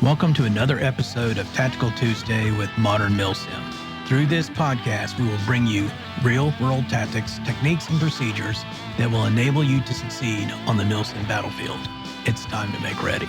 Welcome to another episode of Tactical Tuesday with Modern Milsim. Through this podcast, we will bring you real-world tactics, techniques, and procedures that will enable you to succeed on the Milsim battlefield. It's time to make ready.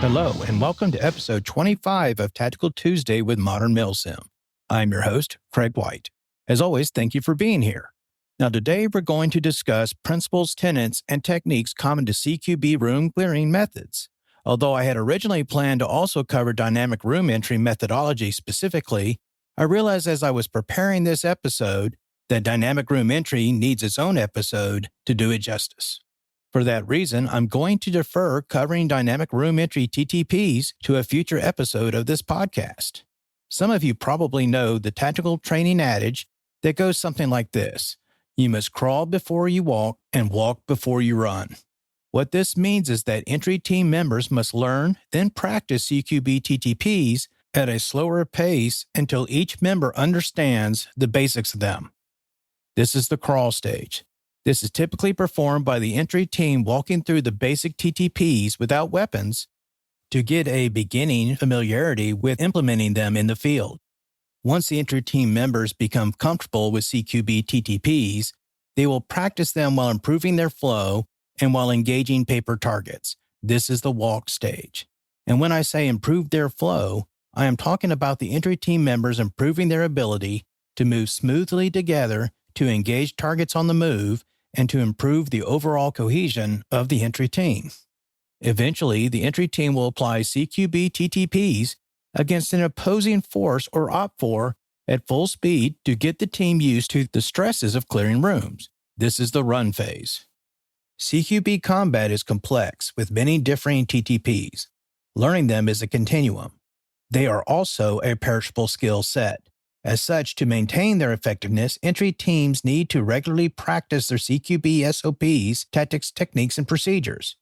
Hello, and welcome to episode 25 of Tactical Tuesday with Modern Milsim. I'm your host, Craig White. As always, thank you for being here. Now, today we're going to discuss principles, tenets, and techniques common to CQB room clearing methods. Although I had originally planned to also cover dynamic room entry methodology specifically, I realized as I was preparing this episode that dynamic room entry needs its own episode to do it justice. For that reason, I'm going to defer covering dynamic room entry TTPs to a future episode of this podcast. Some of you probably know the tactical training adage that goes something like this: you must crawl before you walk and walk before you run. What this means is that entry team members must learn, then practice CQB TTPs at a slower pace until each member understands the basics of them. This is the crawl stage. This is typically performed by the entry team walking through the basic TTPs without weapons to get a beginning familiarity with implementing them in the field. Once the entry team members become comfortable with CQB TTPs, they will practice them while improving their flow and while engaging paper targets. This is the walk stage. And when I say improve their flow, I am talking about the entry team members improving their ability to move smoothly together to engage targets on the move and to improve the overall cohesion of the entry team. Eventually, the entry team will apply CQB TTPs against an opposing force or OPFOR at full speed to get the team used to the stresses of clearing rooms. This is the run phase. CQB combat is complex with many differing TTPs. Learning them is a continuum. They are also a perishable skill set. As such, to maintain their effectiveness, entry teams need to regularly practice their CQB SOPs, tactics, techniques, and procedures.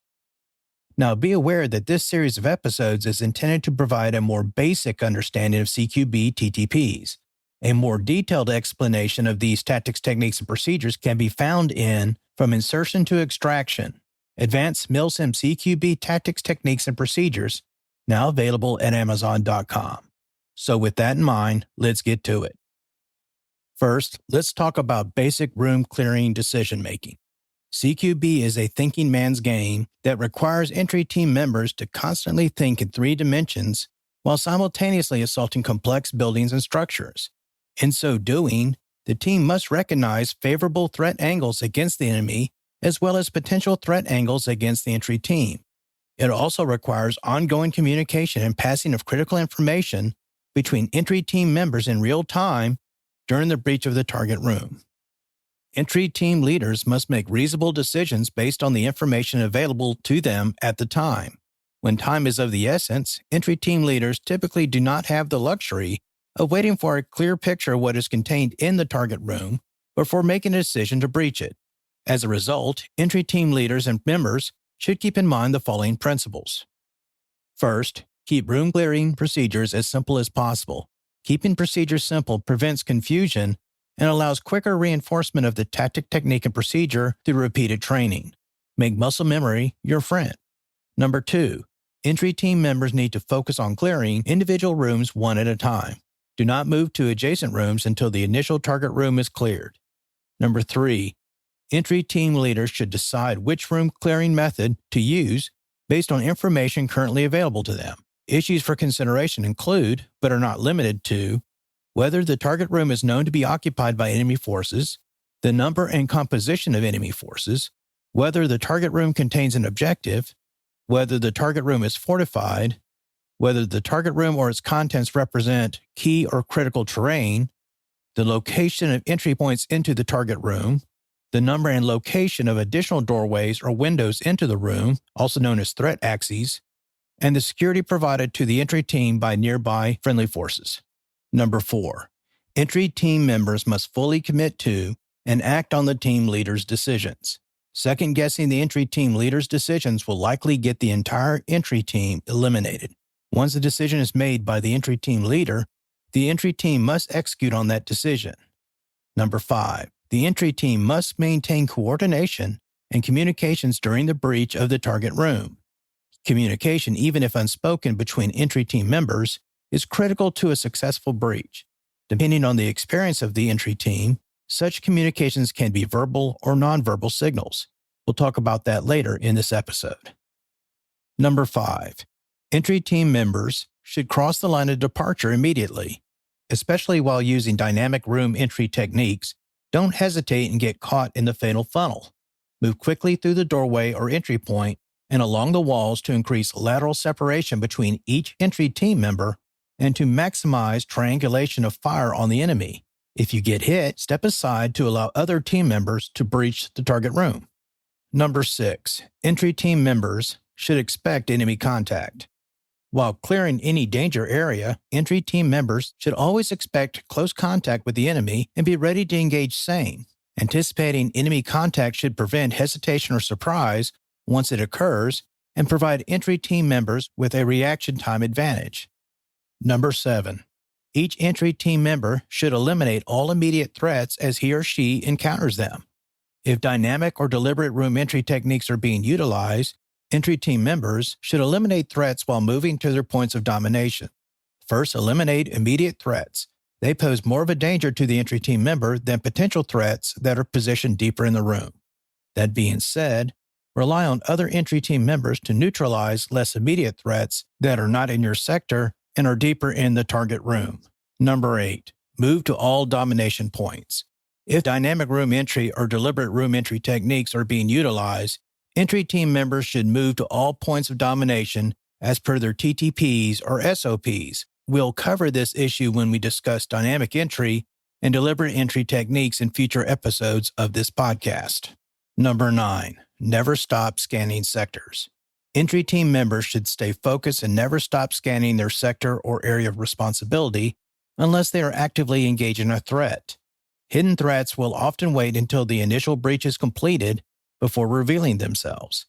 Now, be aware that this series of episodes is intended to provide a more basic understanding of CQB TTPs. A more detailed explanation of these tactics, techniques, and procedures can be found in From Insertion to Extraction, Advanced Milsim CQB Tactics, Techniques, and Procedures, now available at Amazon.com. So with that in mind, let's get to it. First, let's talk about basic room clearing decision-making. CQB is a thinking man's game that requires entry team members to constantly think in 3 dimensions while simultaneously assaulting complex buildings and structures. In so doing, the team must recognize favorable threat angles against the enemy as well as potential threat angles against the entry team. It also requires ongoing communication and passing of critical information between entry team members in real time during the breach of the target room. Entry team leaders must make reasonable decisions based on the information available to them at the time. When time is of the essence, entry team leaders typically do not have the luxury of waiting for a clear picture of what is contained in the target room before making a decision to breach it. As a result, entry team leaders and members should keep in mind the following principles. First, keep room clearing procedures as simple as possible. Keeping procedures simple prevents confusion and allows quicker reinforcement of the tactic, technique, and procedure through repeated training. Make muscle memory your friend. Number 2, entry team members need to focus on clearing individual rooms one at a time. Do not move to adjacent rooms until the initial target room is cleared. Number 3, entry team leaders should decide which room clearing method to use based on information currently available to them. Issues for consideration include, but are not limited to, whether the target room is known to be occupied by enemy forces, the number and composition of enemy forces, whether the target room contains an objective, whether the target room is fortified, whether the target room or its contents represent key or critical terrain, the location of entry points into the target room, the number and location of additional doorways or windows into the room, also known as threat axes, and the security provided to the entry team by nearby friendly forces. Number 4, entry team members must fully commit to and act on the team leader's decisions. Second-guessing the entry team leader's decisions will likely get the entire entry team eliminated. Once a decision is made by the entry team leader, the entry team must execute on that decision. Number 5, the entry team must maintain coordination and communications during the breach of the target room. Communication, even if unspoken between entry team members, is critical to a successful breach. Depending on the experience of the entry team, such communications can be verbal or nonverbal signals. We'll talk about that later in this episode. Number 5, entry team members should cross the line of departure immediately. Especially while using dynamic room entry techniques, don't hesitate and get caught in the fatal funnel. Move quickly through the doorway or entry point and along the walls to increase lateral separation between each entry team member and to maximize triangulation of fire on the enemy. If you get hit, step aside to allow other team members to breach the target room. Number 6, entry team members should expect enemy contact. While clearing any danger area, entry team members should always expect close contact with the enemy and be ready to engage sane. Anticipating enemy contact should prevent hesitation or surprise once it occurs and provide entry team members with a reaction time advantage. Number 7, each entry team member should eliminate all immediate threats as he or she encounters them. If dynamic or deliberate room entry techniques are being utilized, entry team members should eliminate threats while moving to their points of domination. First, eliminate immediate threats. They pose more of a danger to the entry team member than potential threats that are positioned deeper in the room. That being said, rely on other entry team members to neutralize less immediate threats that are not in your sector and are deeper in the target room. Number 8, move to all domination points. If dynamic room entry or deliberate room entry techniques are being utilized, entry team members should move to all points of domination as per their TTPs or SOPs. We'll cover this issue when we discuss dynamic entry and deliberate entry techniques in future episodes of this podcast. Number 9, never stop scanning sectors. Entry team members should stay focused and never stop scanning their sector or area of responsibility unless they are actively engaged in a threat. Hidden threats will often wait until the initial breach is completed before revealing themselves.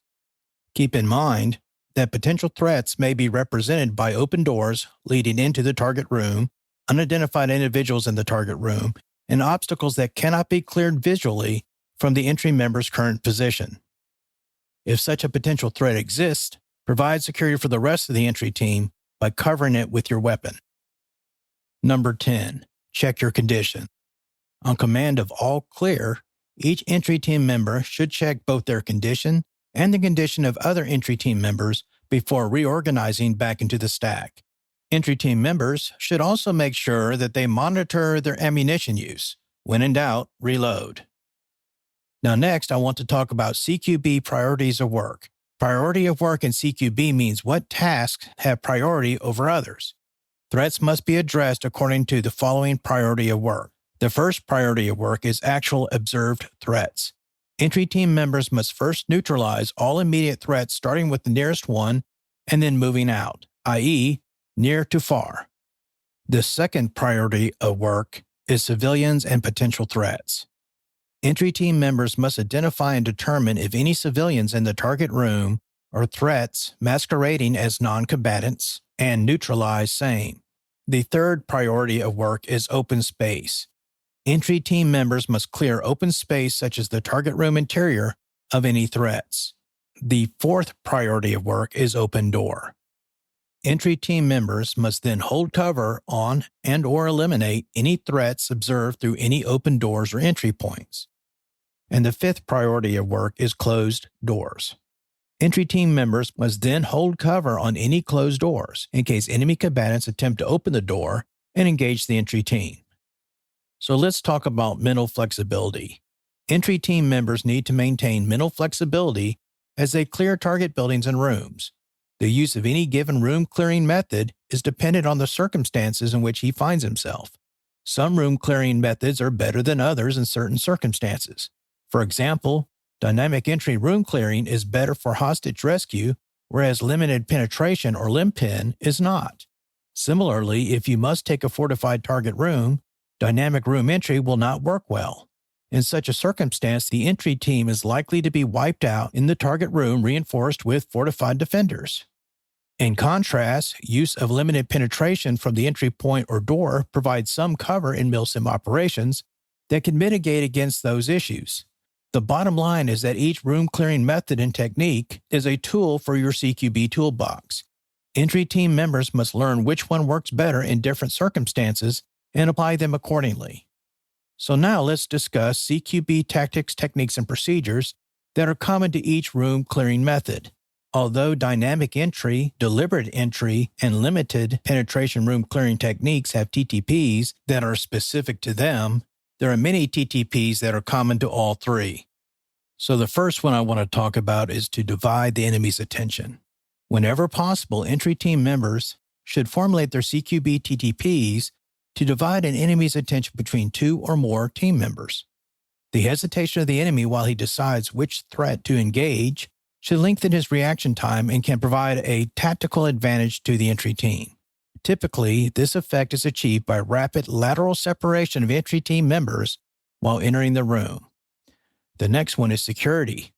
Keep in mind that potential threats may be represented by open doors leading into the target room, unidentified individuals in the target room, and obstacles that cannot be cleared visually from the entry member's current position. If such a potential threat exists, provide security for the rest of the entry team by covering it with your weapon. Number 10, check your condition. On command of all clear, each entry team member should check both their condition and the condition of other entry team members before reorganizing back into the stack. Entry team members should also make sure that they monitor their ammunition use. When in doubt, reload. Now next, I want to talk about CQB priorities of work. Priority of work in CQB means what tasks have priority over others. Threats must be addressed according to the following priority of work. The first priority of work is actual observed threats. Entry team members must first neutralize all immediate threats starting with the nearest one and then moving out, i.e., near to far. The second priority of work is civilians and potential threats. Entry team members must identify and determine if any civilians in the target room are threats masquerading as non-combatants and neutralize same. The third priority of work is open space. Entry team members must clear open space such as the target room interior of any threats. The fourth priority of work is open door. Entry team members must then hold cover on and/or eliminate any threats observed through any open doors or entry points. And the fifth priority of work is closed doors. Entry team members must then hold cover on any closed doors in case enemy combatants attempt to open the door and engage the entry team. So let's talk about mental flexibility. Entry team members need to maintain mental flexibility as they clear target buildings and rooms. The use of any given room clearing method is dependent on the circumstances in which he finds himself. Some room clearing methods are better than others in certain circumstances. For example, dynamic entry room clearing is better for hostage rescue, whereas limited penetration or limp pin is not. Similarly, if you must take a fortified target room, dynamic room entry will not work well. In such a circumstance, the entry team is likely to be wiped out in the target room reinforced with fortified defenders. In contrast, use of limited penetration from the entry point or door provides some cover in Milsim operations that can mitigate against those issues. The bottom line is that each room clearing method and technique is a tool for your CQB toolbox. Entry team members must learn which one works better in different circumstances and apply them accordingly. So now let's discuss CQB tactics, techniques, and procedures that are common to each room clearing method. Although dynamic entry, deliberate entry, and limited penetration room clearing techniques have TTPs that are specific to them, there are many TTPs that are common to all three. So the first one I want to talk about is to divide the enemy's attention. Whenever possible, entry team members should formulate their CQB TTPs to divide an enemy's attention between two or more team members. The hesitation of the enemy while he decides which threat to engage should lengthen his reaction time and can provide a tactical advantage to the entry team. Typically, this effect is achieved by rapid lateral separation of entry team members while entering the room. The next one is security.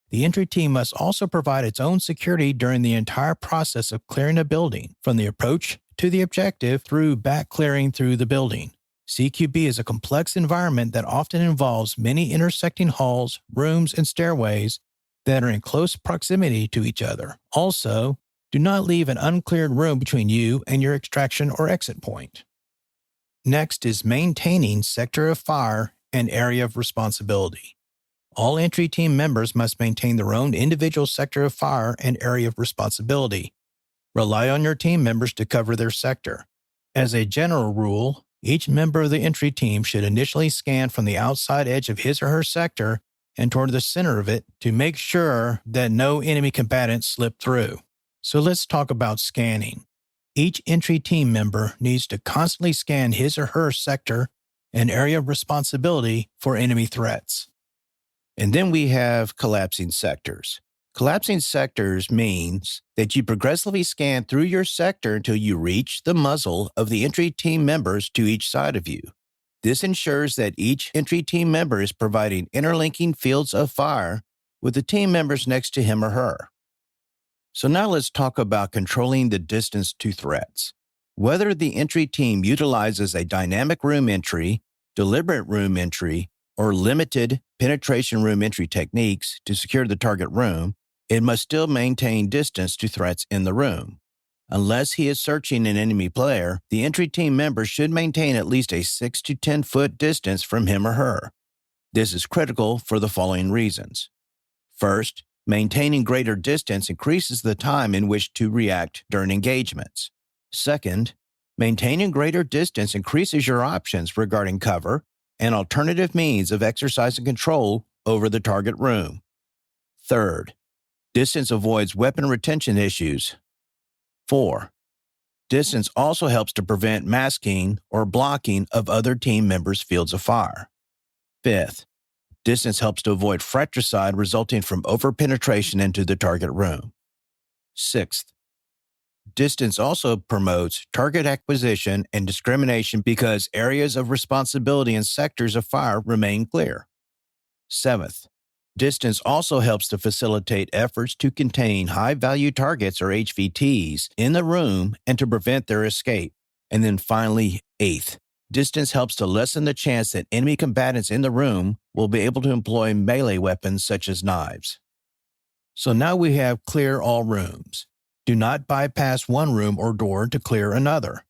The entry team must also provide its own security during the entire process of clearing a building, from the approach to the objective through back clearing through the building. CQB is a complex environment that often involves many intersecting halls, rooms, and stairways that are in close proximity to each other. Also, do not leave an uncleared room between you and your extraction or exit point. Next is maintaining sector of fire and area of responsibility. All entry team members must maintain their own individual sector of fire and area of responsibility. Rely on your team members to cover their sector. As a general rule, each member of the entry team should initially scan from the outside edge of his or her sector and toward the center of it to make sure that no enemy combatants slip through. So let's talk about scanning. Each entry team member needs to constantly scan his or her sector and area of responsibility for enemy threats. And then we have collapsing sectors. Collapsing sectors means that you progressively scan through your sector until you reach the muzzle of the entry team members to each side of you. This ensures that each entry team member is providing interlinking fields of fire with the team members next to him or her. So now let's talk about controlling the distance to threats. Whether the entry team utilizes a dynamic room entry, deliberate room entry, or limited penetration room entry techniques to secure the target room, it must still maintain distance to threats in the room. Unless he is searching an enemy player, the entry team member should maintain at least a 6 to 10 foot distance from him or her. This is critical for the following reasons. First, maintaining greater distance increases the time in which to react during engagements. Second, maintaining greater distance increases your options regarding cover and alternative means of exercising control over the target room. Third, distance avoids weapon retention issues. 4. Distance also helps to prevent masking or blocking of other team members' fields of fire. 5th, distance helps to avoid fratricide resulting from overpenetration into the target room. 6th, distance also promotes target acquisition and discrimination because areas of responsibility and sectors of fire remain clear. 7th, distance also helps to facilitate efforts to contain high-value targets or HVTs in the room and to prevent their escape. And then finally, 8th, distance helps to lessen the chance that enemy combatants in the room will be able to employ melee weapons such as knives. So now we have clear all rooms. Do not bypass one room or door to clear another.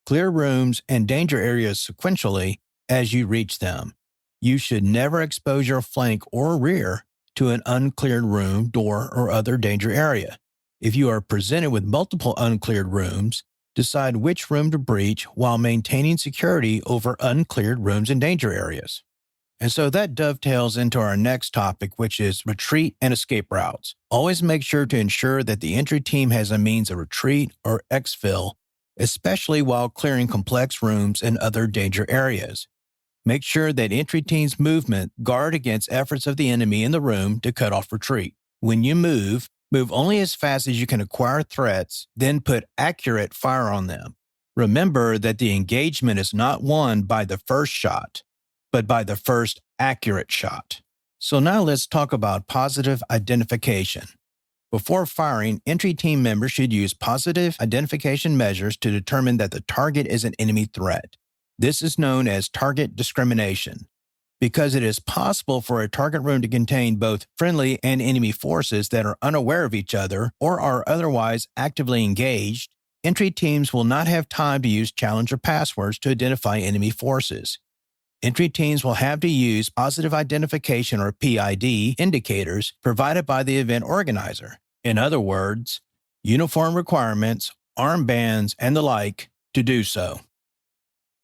Clear rooms and danger areas sequentially as you reach them. You should never expose your flank or rear to an uncleared room, door, or other danger area. If you are presented with multiple uncleared rooms, decide which room to breach while maintaining security over uncleared rooms and danger areas. And so that dovetails into our next topic, which is retreat and escape routes. Always make sure to ensure that the entry team has a means of retreat or exfil, especially while clearing complex rooms and other danger areas. Make sure that entry team's movement guard against efforts of the enemy in the room to cut off retreat. When you move only as fast as you can acquire threats, then put accurate fire on them. Remember that the engagement is not won by the first shot, but by the first accurate shot. So now let's talk about positive identification. Before firing, entry team members should use positive identification measures to determine that the target is an enemy threat. This is known as target discrimination. Because it is possible for a target room to contain both friendly and enemy forces that are unaware of each other or are otherwise actively engaged, entry teams will not have time to use challenger passwords to identify enemy forces. Entry teams will have to use positive identification or PID indicators provided by the event organizer. In other words, uniform requirements, armbands, and the like to do so.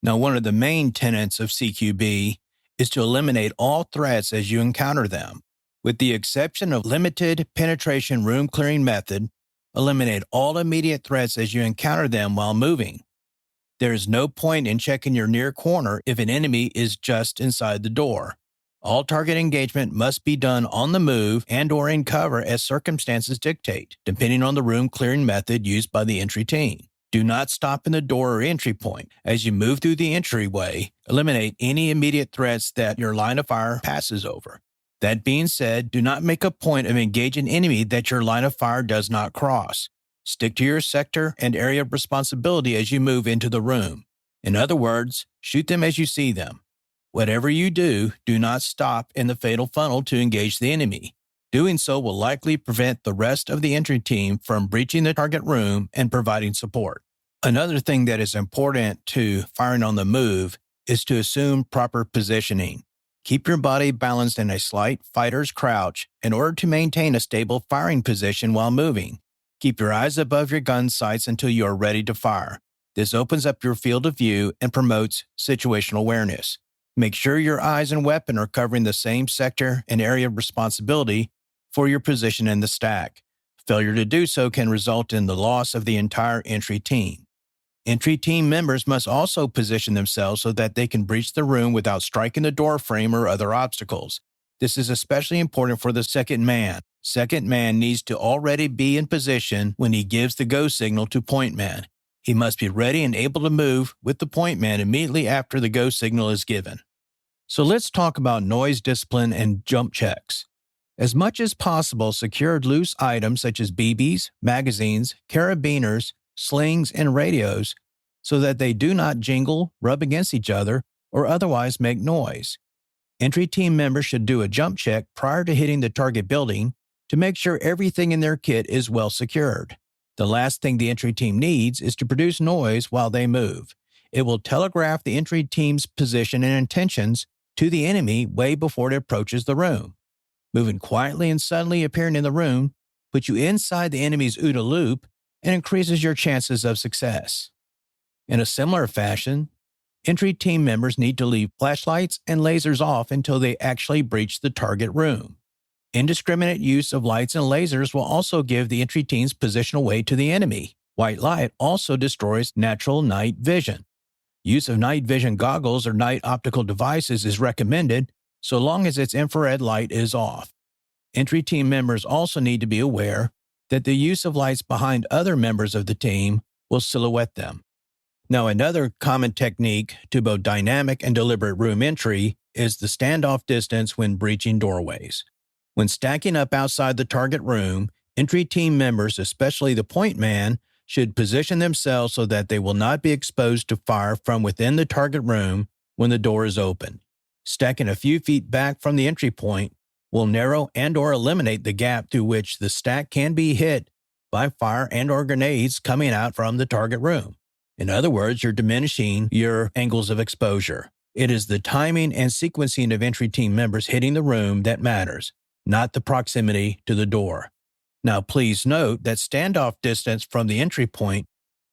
Now, one of the main tenets of CQB is to eliminate all threats as you encounter them. With the exception of limited penetration room clearing method, eliminate all immediate threats as you encounter them while moving. There is no point in checking your near corner if an enemy is just inside the door. All target engagement must be done on the move and/or in cover as circumstances dictate, depending on the room clearing method used by the entry team. Do not stop in the door or entry point. As you move through the entryway, eliminate any immediate threats that your line of fire passes over. That being said, do not make a point of engaging an enemy that your line of fire does not cross. Stick to your sector and area of responsibility as you move into the room. In other words, shoot them as you see them. Whatever you do, do not stop in the fatal funnel to engage the enemy. Doing so will likely prevent the rest of the entry team from breaching the target room and providing support. Another thing that is important to firing on the move is to assume proper positioning. Keep your body balanced in a slight fighter's crouch in order to maintain a stable firing position while moving. Keep your eyes above your gun sights until you are ready to fire. This opens up your field of view and promotes situational awareness. Make sure your eyes and weapon are covering the same sector and area of responsibility for your position in the stack. Failure to do so can result in the loss of the entire entry team. Entry team members must also position themselves so that they can breach the room without striking the door frame or other obstacles. This is especially important for the second man. Second man needs to already be in position when he gives the go signal to point man. He must be ready and able to move with the point man immediately after the go signal is given. So let's talk about noise discipline and jump checks. As much as possible, secure loose items such as BBs, magazines, carabiners, slings, and radios so that they do not jingle, rub against each other, or otherwise make noise. Entry team members should do a jump check prior to hitting the target building to make sure everything in their kit is well secured. The last thing the entry team needs is to produce noise while they move. It will telegraph the entry team's position and intentions to the enemy way before it approaches the room. Moving quietly and suddenly appearing in the room puts you inside the enemy's OODA loop and increases your chances of success. In a similar fashion, entry team members need to leave flashlights and lasers off until they actually breach the target room. Indiscriminate use of lights and lasers will also give the entry team's position away to the enemy. White light also destroys natural night vision. Use of night vision goggles or night optical devices is recommended so long as its infrared light is off. Entry team members also need to be aware that the use of lights behind other members of the team will silhouette them. Now, another common technique to both dynamic and deliberate room entry is the standoff distance when breaching doorways. When stacking up outside the target room, entry team members, especially the point man, should position themselves so that they will not be exposed to fire from within the target room when the door is open. Stacking a few feet back from the entry point will narrow and/or eliminate the gap through which the stack can be hit by fire and/or grenades coming out from the target room. In other words, you're diminishing your angles of exposure. It is the timing and sequencing of entry team members hitting the room that matters, not the proximity to the door. Now, please note that standoff distance from the entry point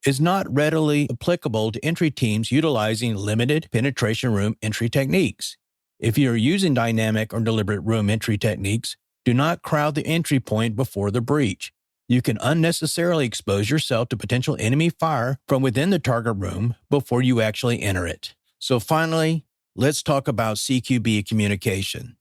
is not readily applicable to entry teams utilizing limited penetration room entry techniques. If you are using dynamic or deliberate room entry techniques, do not crowd the entry point before the breach. You can unnecessarily expose yourself to potential enemy fire from within the target room before you actually enter it. So finally, let's talk about CQB communication.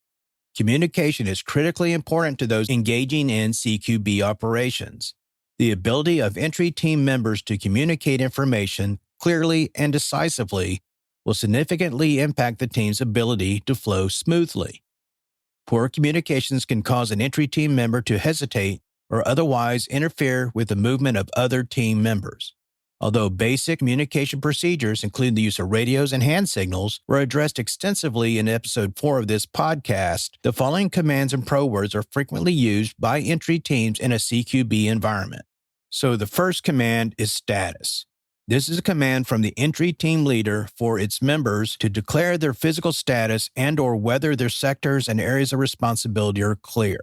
Communication is critically important to those engaging in CQB operations. The ability of entry team members to communicate information clearly and decisively will significantly impact the team's ability to flow smoothly. Poor communications can cause an entry team member to hesitate or otherwise interfere with the movement of other team members. Although basic communication procedures, including the use of radios and hand signals, were addressed extensively in Episode 4 of this podcast, the following commands and pro words are frequently used by entry teams in a CQB environment. So the first command is status. This is a command from the entry team leader for its members to declare their physical status and/or whether their sectors and areas of responsibility are clear.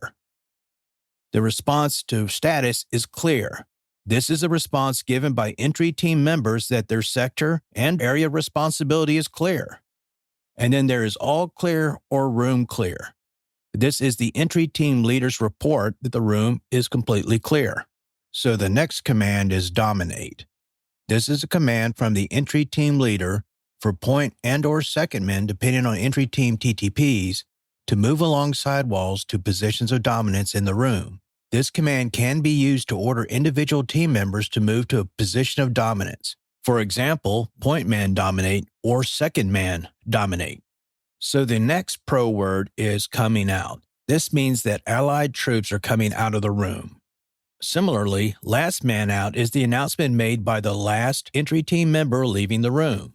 The response to status is clear. This is a response given by entry team members that their sector and area of responsibility is clear. And then there is all clear or room clear. This is the entry team leader's report that the room is completely clear. So the next command is dominate. This is a command from the entry team leader for point and/or second men, depending on entry team TTPs, to move along sidewalls to positions of dominance in the room. This command can be used to order individual team members to move to a position of dominance. For example, point man dominate or second man dominate. So the next pro word is coming out. This means that Allied troops are coming out of the room. Similarly, last man out is the announcement made by the last entry team member leaving the room.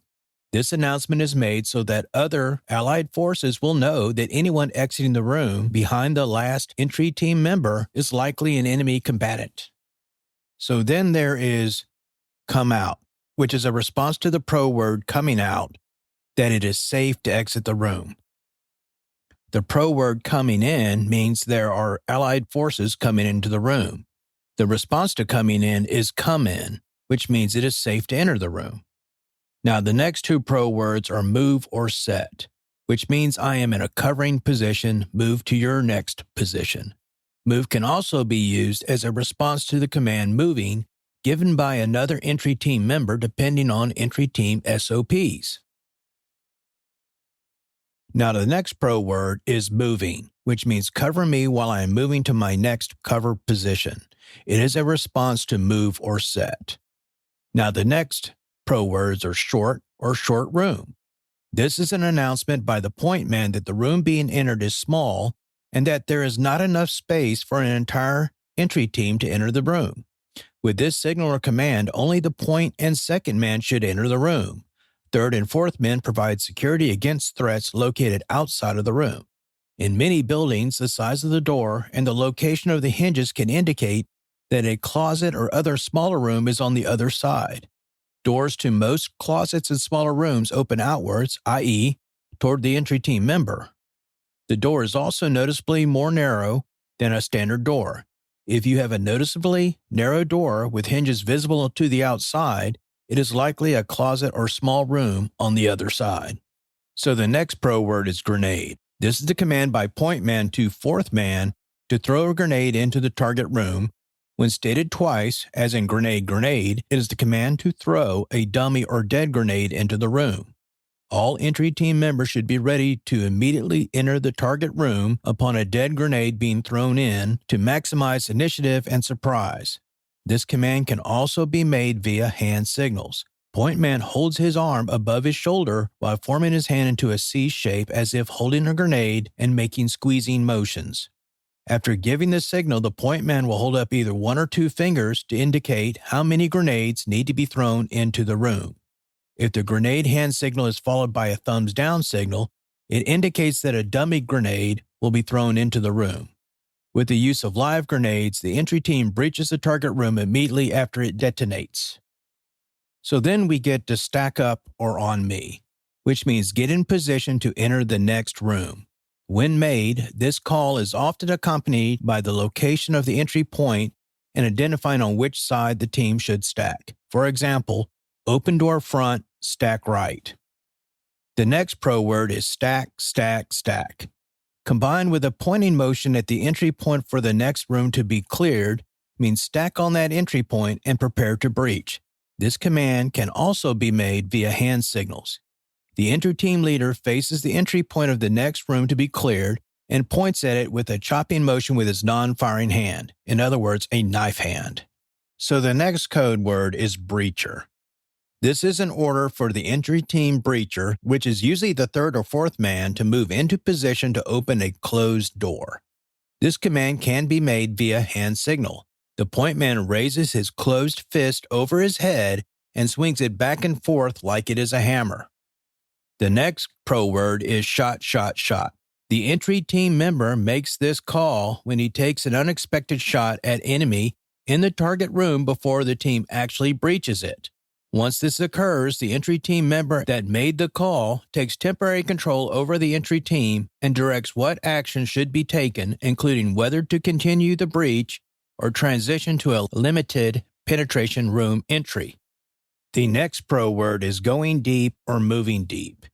This announcement is made so that other Allied forces will know that anyone exiting the room behind the last entry team member is likely an enemy combatant. So then there is come out, which is a response to the pro word coming out, that it is safe to exit the room. The pro word coming in means there are Allied forces coming into the room. The response to coming in is come in, which means it is safe to enter the room. Now, the next two pro words are move or set, which means I am in a covering position, move to your next position. Move can also be used as a response to the command moving given by another entry team member depending on entry team SOPs. Now, the next pro word is moving, which means cover me while I am moving to my next cover position. It is a response to move or set. Now, the next pro words are short or short room. This is an announcement by the point man that the room being entered is small and that there is not enough space for an entire entry team to enter the room. With this signal or command, only the point and second man should enter the room. Third and fourth men provide security against threats located outside of the room. In many buildings, the size of the door and the location of the hinges can indicate that a closet or other smaller room is on the other side. Doors to most closets and smaller rooms open outwards, i.e., toward the entry team member. The door is also noticeably more narrow than a standard door. If you have a noticeably narrow door with hinges visible to the outside, it is likely a closet or small room on the other side. So the next pro word is grenade. This is the command by point man to fourth man to throw a grenade into the target room. When stated twice, as in grenade, grenade, it is the command to throw a dummy or dead grenade into the room. All entry team members should be ready to immediately enter the target room upon a dead grenade being thrown in to maximize initiative and surprise. This command can also be made via hand signals. Point man holds his arm above his shoulder while forming his hand into a C shape as if holding a grenade and making squeezing motions. After giving the signal, the point man will hold up either one or two fingers to indicate how many grenades need to be thrown into the room. If the grenade hand signal is followed by a thumbs down signal, it indicates that a dummy grenade will be thrown into the room. With the use of live grenades, the entry team breaches the target room immediately after it detonates. So then we get to stack up or on me, which means get in position to enter the next room. When made, this call is often accompanied by the location of the entry point and identifying on which side the team should stack. For example, open door front, stack right. The next pro word is stack, stack, stack. Combined with a pointing motion at the entry point for the next room to be cleared, means stack on that entry point and prepare to breach. This command can also be made via hand signals. The entry team leader faces the entry point of the next room to be cleared and points at it with a chopping motion with his non-firing hand, in other words, a knife hand. So the next code word is breacher. This is an order for the entry team breacher, which is usually the third or fourth man, to move into position to open a closed door. This command can be made via hand signal. The point man raises his closed fist over his head and swings it back and forth like it is a hammer. The next pro word is shot, shot, shot. The entry team member makes this call when he takes an unexpected shot at enemy in the target room before the team actually breaches it. Once this occurs, the entry team member that made the call takes temporary control over the entry team and directs what action should be taken, including whether to continue the breach or transition to a limited penetration room entry. The next pro word is going deep or moving deep.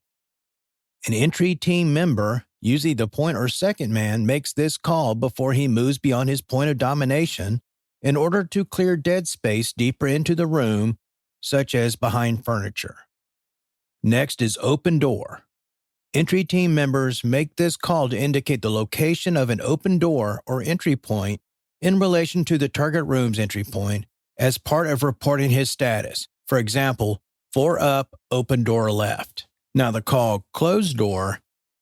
An entry team member, usually the point or second man, makes this call before he moves beyond his point of domination in order to clear dead space deeper into the room, such as behind furniture. Next is open door. Entry team members make this call to indicate the location of an open door or entry point in relation to the target room's entry point as part of reporting his status. For example, floor up, open door left. Now the call closed door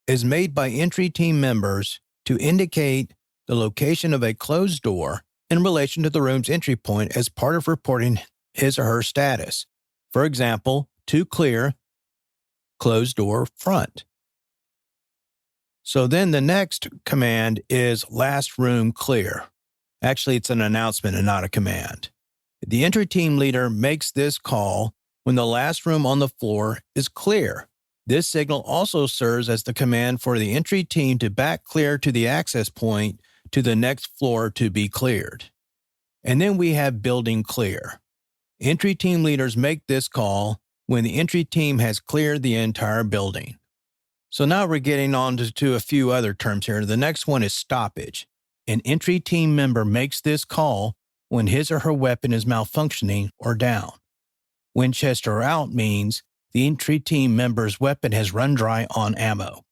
is made by entry team members to indicate the location of a closed door in relation to the room's entry point as part of reporting his or her status. For example, to clear, closed door front. So then the next command is last room clear. Actually, it's an announcement and not a command. The entry team leader makes this call when the last room on the floor is clear. This signal also serves as the command for the entry team to back clear to the access point to the next floor to be cleared. And then we have building clear. Entry team leaders make this call when the entry team has cleared the entire building. So now we're getting on to a few other terms here. The next one is stoppage. An entry team member makes this call when his or her weapon is malfunctioning or down. Winchester out means the entry team member's weapon has run dry on ammo.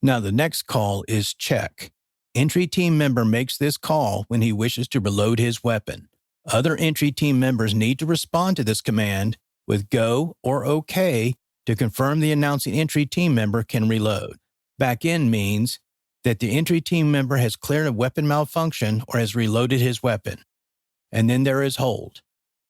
Now the next call is check. Entry team member makes this call when he wishes to reload his weapon. Other entry team members need to respond to this command with go or OK to confirm the announcing entry team member can reload. Back in means that the entry team member has cleared a weapon malfunction or has reloaded his weapon. And then there is hold.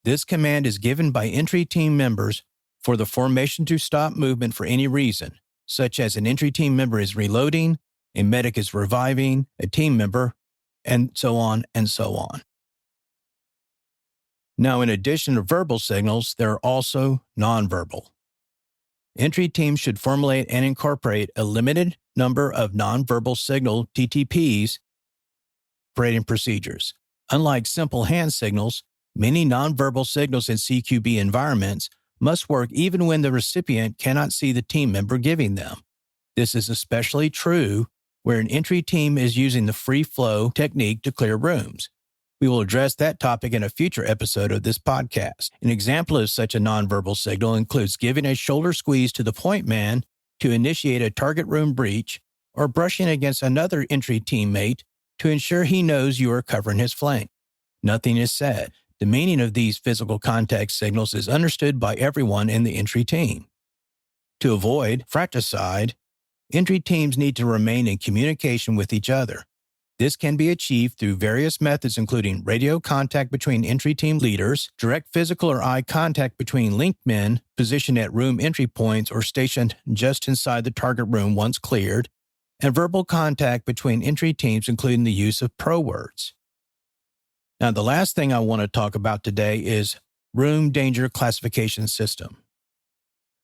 This command is given by entry team members for the formation to stop movement for any reason, such as an entry team member is reloading, a medic is reviving a team member, and so on and so on. Now, in addition to verbal signals, there are also nonverbal. Entry teams should formulate and incorporate a limited number of nonverbal signal TTPs operating procedures. Unlike simple hand signals, many nonverbal signals in CQB environments must work even when the recipient cannot see the team member giving them. This is especially true where an entry team is using the free flow technique to clear rooms. We will address that topic in a future episode of this podcast. An example of such a nonverbal signal includes giving a shoulder squeeze to the point man to initiate a target room breach or brushing against another entry teammate to ensure he knows you are covering his flank. Nothing is said. The meaning of these physical contact signals is understood by everyone in the entry team. To avoid fratricide, entry teams need to remain in communication with each other. This can be achieved through various methods including radio contact between entry team leaders, direct physical or eye contact between linked men positioned at room entry points or stationed just inside the target room once cleared, and verbal contact between entry teams including the use of pro words. Now, the last thing I want to talk about today is room danger classification system.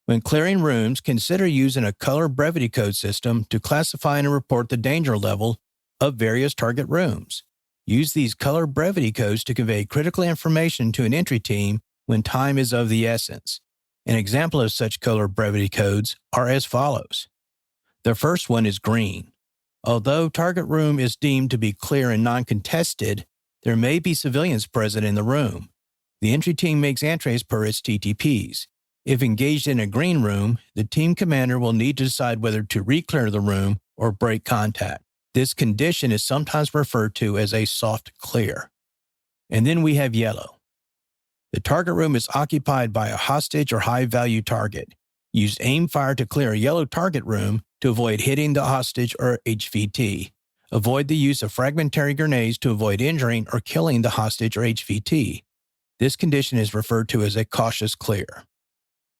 When clearing rooms, consider using a color brevity code system to classify and report the danger level of various target rooms. Use these color brevity codes to convey critical information to an entry team when time is of the essence. An example of such color brevity codes are as follows. The first one is green. Although target room is deemed to be clear and non-contested, there may be civilians present in the room. The entry team makes entries per its TTPs. If engaged in a green room, the team commander will need to decide whether to re-clear the room or break contact. This condition is sometimes referred to as a soft clear. And then we have yellow. The target room is occupied by a hostage or high-value target. Use aim fire to clear a yellow target room to avoid hitting the hostage or HVT. Avoid the use of fragmentary grenades to avoid injuring or killing the hostage or HVT. This condition is referred to as a cautious clear.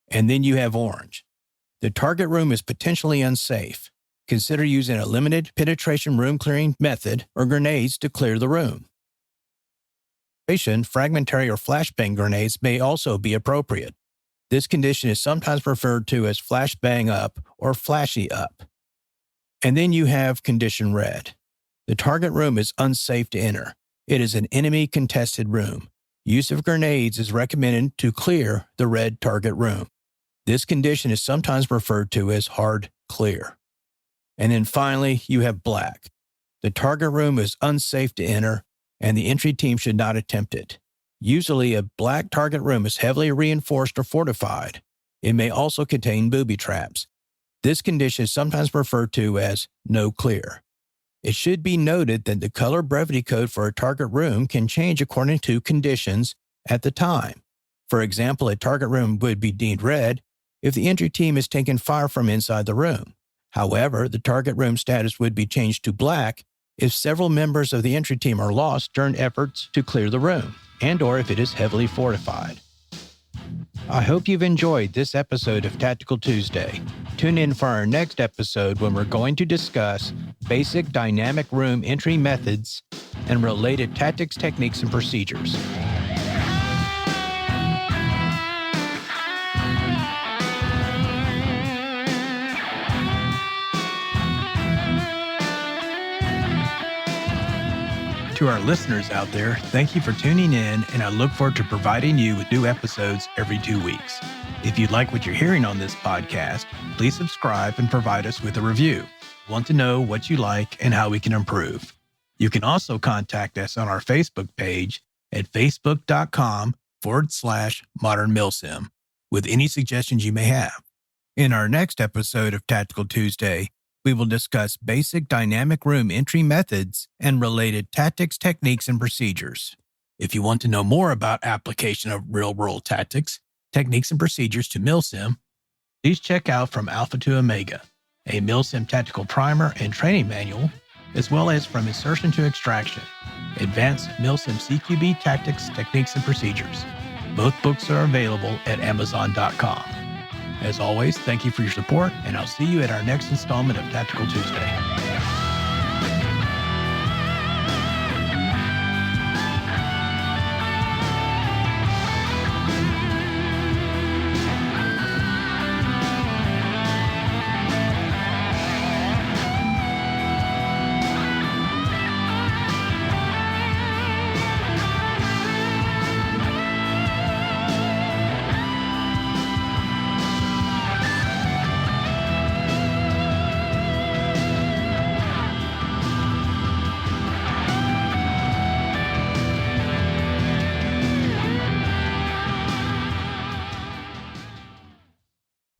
And then you have orange. The target room is potentially unsafe. Consider using a limited penetration room clearing method or grenades to clear the room. Fragmentary or flashbang grenades may also be appropriate. This condition is sometimes referred to as flashbang up or flashy up. And then you have condition red. The target room is unsafe to enter. It is an enemy contested room. Use of grenades is recommended to clear the red target room. This condition is sometimes referred to as hard clear. And then finally, you have black. The target room is unsafe to enter, and the entry team should not attempt it. Usually, a black target room is heavily reinforced or fortified. It may also contain booby traps. This condition is sometimes referred to as no clear. It should be noted that the color brevity code for a target room can change according to conditions at the time. For example, a target room would be deemed red if the entry team is taking fire from inside the room. However, the target room status would be changed to black if several members of the entry team are lost during efforts to clear the room, and/or if it is heavily fortified. I hope you've enjoyed this episode of Tactical Tuesday. Tune in for our next episode when we're going to discuss basic dynamic room entry methods and related tactics, techniques, and procedures. To our listeners out there, thank you for tuning in, and I look forward to providing you with new episodes every 2 weeks. If you like what you're hearing on this podcast, please subscribe and provide us with a review. We want to know what you like and how we can improve. You can also contact us on our Facebook page at facebook.com/Modern Milsim with any suggestions you may have. In our next episode of Tactical Tuesday, we will discuss basic dynamic room entry methods and related tactics, techniques, and procedures. If you want to know more about application of real-world tactics, techniques, and procedures to Milsim, please check out From Alpha to Omega, a Milsim tactical primer and training manual, as well as From Insertion to Extraction, Advanced Milsim CQB Tactics, Techniques, and Procedures. Both books are available at Amazon.com. As always, thank you for your support, and I'll see you at our next installment of Tactical Tuesday.